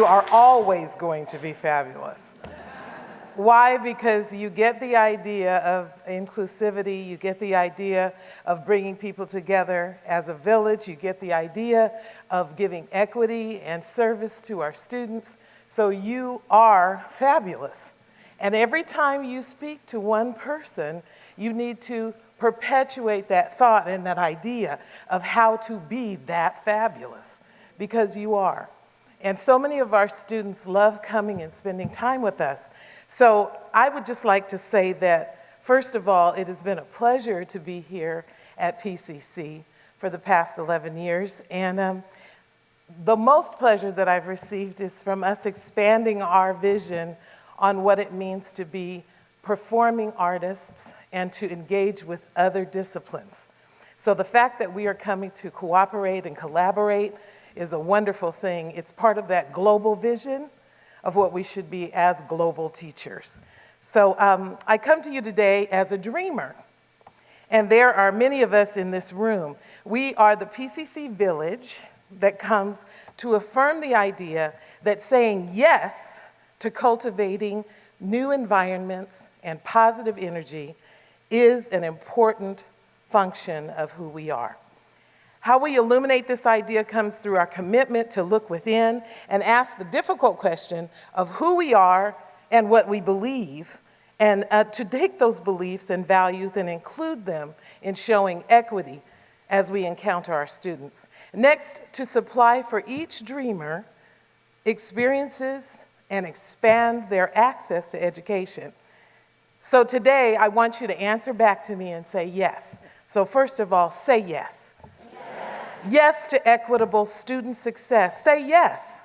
are always going to be fabulous. Why? Because you get the idea of inclusivity, you get the idea of bringing people together as a village, you get the idea of giving equity and service to our students. So you are fabulous. And every time you speak to one person, you need to perpetuate that thought and that idea of how to be that fabulous, because you are. And so many of our students love coming and spending time with us. So I would just like to say that, first of all, it has been a pleasure to be here at PCC for the past 11 years. And the most pleasure that I've received is from us expanding our vision on what it means to be performing artists and to engage with other disciplines. So the fact that we are coming to cooperate and collaborate is a wonderful thing. It's part of that global vision of what we should be as global teachers. So I come to you today as a dreamer, and there are many of us in this room. We are the PCC Village that comes to affirm the idea that saying yes to cultivating new environments and positive energy is an important function of who we are. How we illuminate this idea comes through our commitment to look within and ask the difficult question of who we are and what we believe, and to take those beliefs and values and include them in showing equity as we encounter our students. Next, to supply for each dreamer experiences and expand their access to education. So today, I want you to answer back to me and say yes. So first of all, say yes. Yes to equitable student success. Say yes.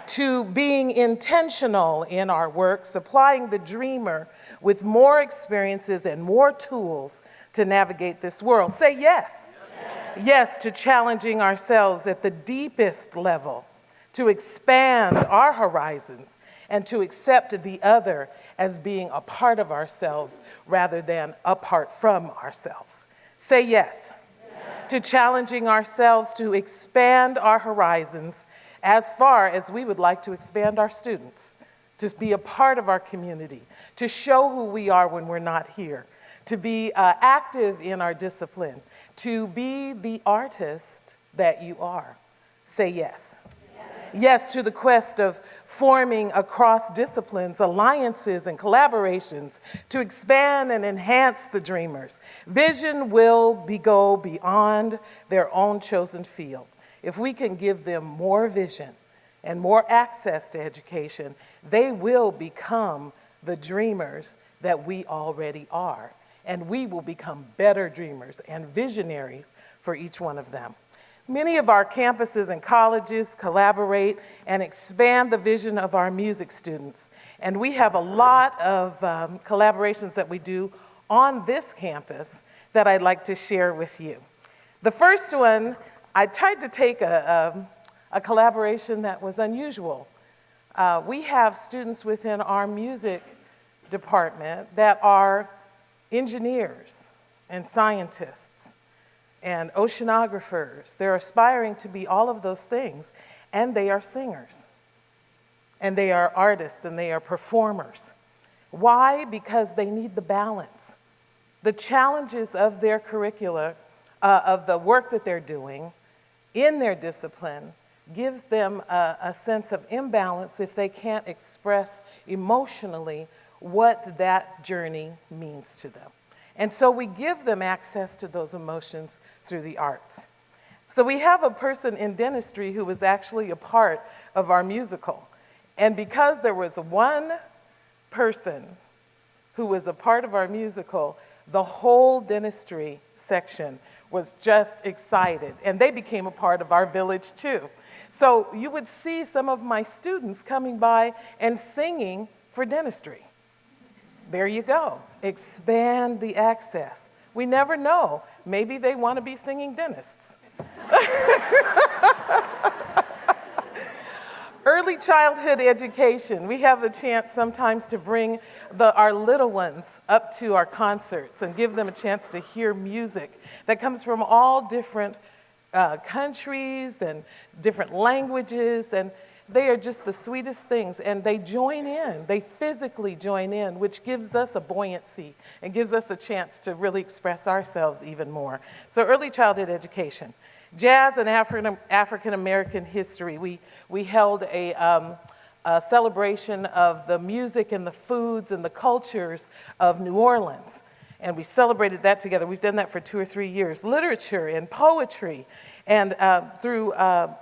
To being intentional in our work, supplying the dreamer with more experiences and more tools to navigate this world. Say yes. Yes to challenging ourselves at the deepest level, to expand our horizons and to accept the other as being a part of ourselves rather than apart from ourselves. Say yes. To challenging ourselves to expand our horizons as far as we would like to expand our students, to be a part of our community, to show who we are when we're not here, to be active in our discipline, to be the artist that you are. Say yes. Yes to the quest of forming across disciplines, alliances, and collaborations to expand and enhance the dreamers. Vision will go beyond their own chosen field. If we can give them more vision and more access to education, they will become the dreamers that we already are. And we will become better dreamers and visionaries for each one of them. Many of our campuses and colleges collaborate and expand the vision of our music students. And we have a lot of collaborations that we do on this campus that I'd like to share with you. The first one, I tried to take a collaboration that was unusual. We have students within our music department that are engineers and scientists and oceanographers. They're aspiring to be all of those things, and they are singers, and they are artists, and they are performers. Why? Because they need the balance. The challenges of their curricula, of the work that they're doing in their discipline, gives them a sense of imbalance if they can't express emotionally what that journey means to them. And so we give them access to those emotions through the arts. So we have a person in dentistry who was actually a part of our musical. And because there was one person who was a part of our musical, the whole dentistry section was just excited. And they became a part of our village too. So you would see some of my students coming by and singing for dentistry. There you go. Expand the access. We never know. Maybe they want to be singing dentists. Early childhood education. We have the chance sometimes to bring our little ones up to our concerts and give them a chance to hear music that comes from all different countries and different languages. And They are just the sweetest things, and they join in. They physically join in, which gives us a buoyancy and gives us a chance to really express ourselves even more. So early childhood education. Jazz and African-American history. We held a celebration of the music and the foods and the cultures of New Orleans. And we celebrated that together. We've done that for 2 or 3 years. Literature and poetry, and through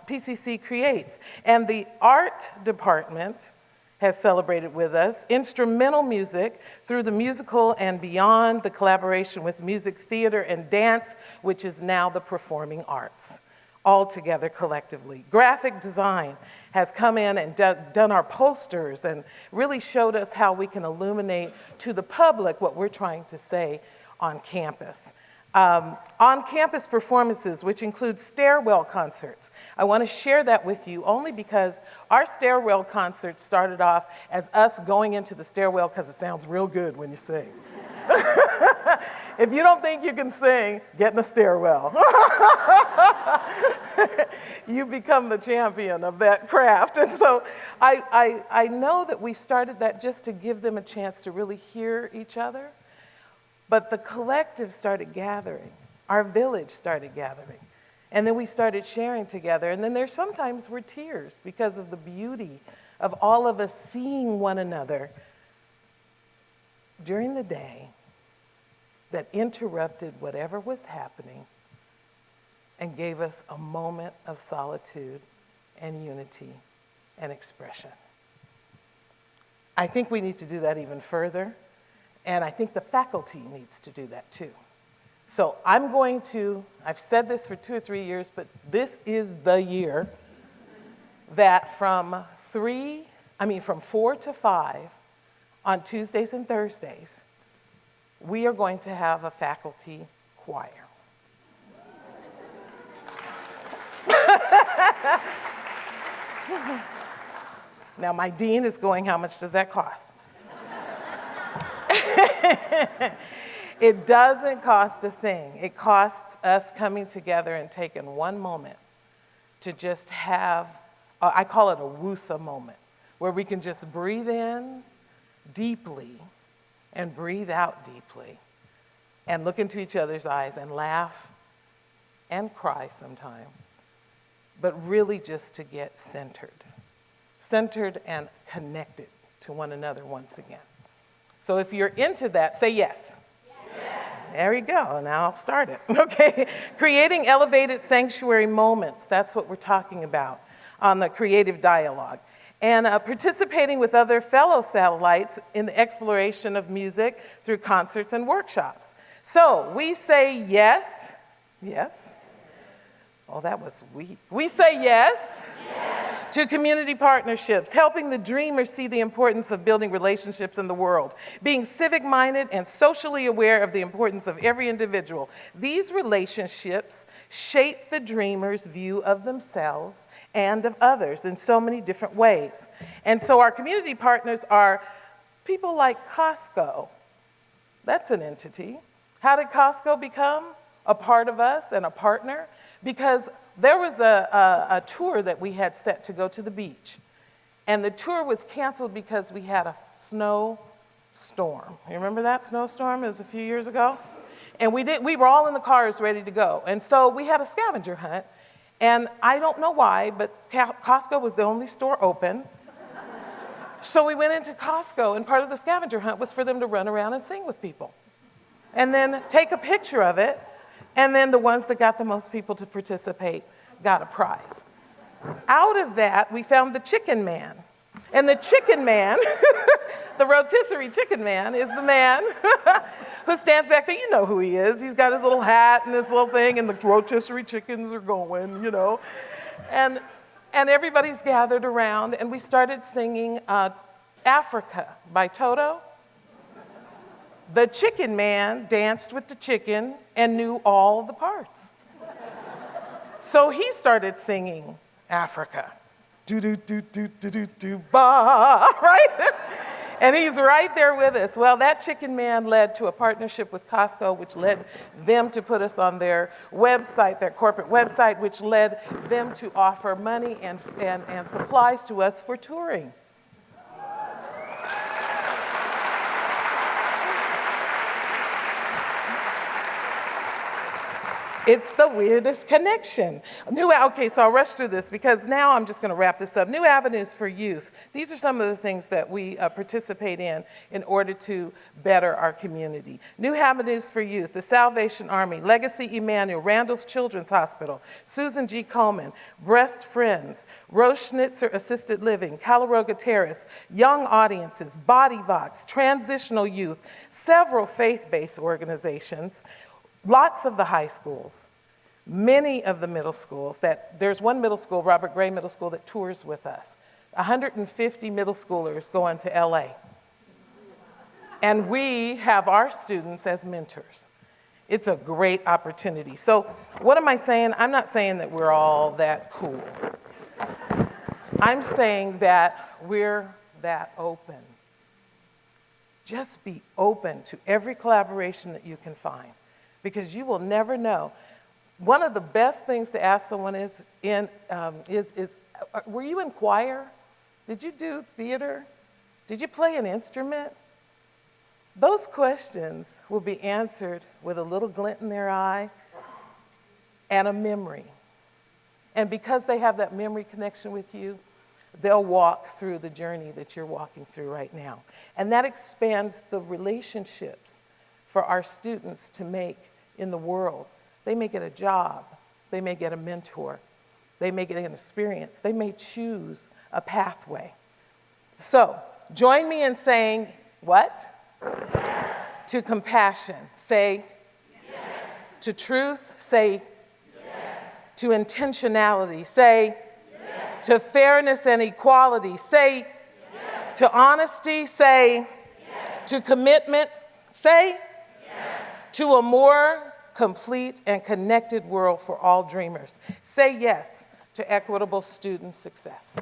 PCC Creates. And the art department has celebrated with us. Instrumental music through the musical and beyond, the collaboration with music, theater, and dance, which is now the performing arts, all together collectively. Graphic design has come in and done our posters and really showed us how we can illuminate to the public what we're trying to say on campus. On-campus performances, which include stairwell concerts. I want to share that with you only because our stairwell concert started off as us going into the stairwell because it sounds real good when you sing. If you don't think you can sing, get in a stairwell. You become the champion of that craft. And so I know that we started that just to give them a chance to really hear each other. But the collective started gathering. Our village started gathering. And then we started sharing together. And then there sometimes were tears because of the beauty of all of us seeing one another during the day that interrupted whatever was happening and gave us a moment of solitude and unity and expression. I think we need to do that even further. And I think the faculty needs to do that too. So I've said this for 2 or 3 years, but this is the year that from 4 to 5 on Tuesdays and Thursdays, we are going to have a faculty choir. Now my dean is going, how much does that cost? It doesn't cost a thing. It costs us coming together and taking one moment to just have, I call it a woosa moment, where we can just breathe in deeply and breathe out deeply and look into each other's eyes and laugh and cry sometime, but really just to get centered and connected to one another once again. So if you're into that, say yes. Yes. There we go. Now I'll start it. Okay. Creating elevated sanctuary moments. That's what we're talking about on the creative dialogue. And participating with other fellow satellites in the exploration of music through concerts and workshops. So we say yes. Yes. Oh, that was weak. We say yes. Yes. To community partnerships, helping the dreamers see the importance of building relationships in the world, being civic-minded and socially aware of the importance of every individual. These relationships shape the dreamers' view of themselves and of others in so many different ways. And so our community partners are people like Costco. That's an entity. How did Costco become a part of us and a partner? Because there was a tour that we had set to go to the beach. And the tour was canceled because we had a snowstorm. You remember that snowstorm? It was a few years ago. And we were all in the cars ready to go. And so we had a scavenger hunt. And I don't know why, but Costco was the only store open. So we went into Costco, and part of the scavenger hunt was for them to run around and sing with people. And then take a picture of it. And then the ones that got the most people to participate got a prize. Out of that, we found the Chicken Man. And the Chicken Man, the rotisserie Chicken Man, is the man who stands back there. You know who he is. He's got his little hat and his little thing, and the rotisserie chickens are going, you know. And everybody's gathered around, and we started singing Africa by Toto. The Chicken Man danced with the chicken and knew all the parts. So he started singing Africa. Do do do do do do do ba, right? And he's right there with us. Well, that chicken man led to a partnership with Costco, which led them to put us on their website, their corporate website, which led them to offer money and supplies to us for touring. It's the weirdest connection. Okay, so I'll rush through this because now I'm just going to wrap this up. New avenues for youth. These are some of the things that we participate in order to better our community. New avenues for youth, the Salvation Army, Legacy Emmanuel, Randall's Children's Hospital, Susan G. Komen, Breast Friends, Roche Schnitzer Assisted Living, Calaroga Terrace, Young Audiences, Body Vox, Transitional Youth, several faith-based organizations, lots of the high schools, many of the middle schools. There's one middle school, Robert Gray Middle School, that tours with us. 150 middle schoolers going to LA. And we have our students as mentors. It's a great opportunity. So what am I saying? I'm not saying that we're all that cool. I'm saying that we're that open. Just be open to every collaboration that you can find, because you will never know. One of the best things to ask someone is were you in choir? Did you do theater? Did you play an instrument? Those questions will be answered with a little glint in their eye and a memory. And because they have that memory connection with you, they'll walk through the journey that you're walking through right now. And that expands the relationships for our students to make in the world. They may get a job, they may get a mentor, they may get an experience, they may choose a pathway. So, join me in saying, what? Yes. To compassion, say yes. To truth, say yes. To intentionality, say yes. To fairness and equality, say yes. To honesty, say yes. To commitment, say yes. To a more complete and connected world for all dreamers. Say yes to equitable student success.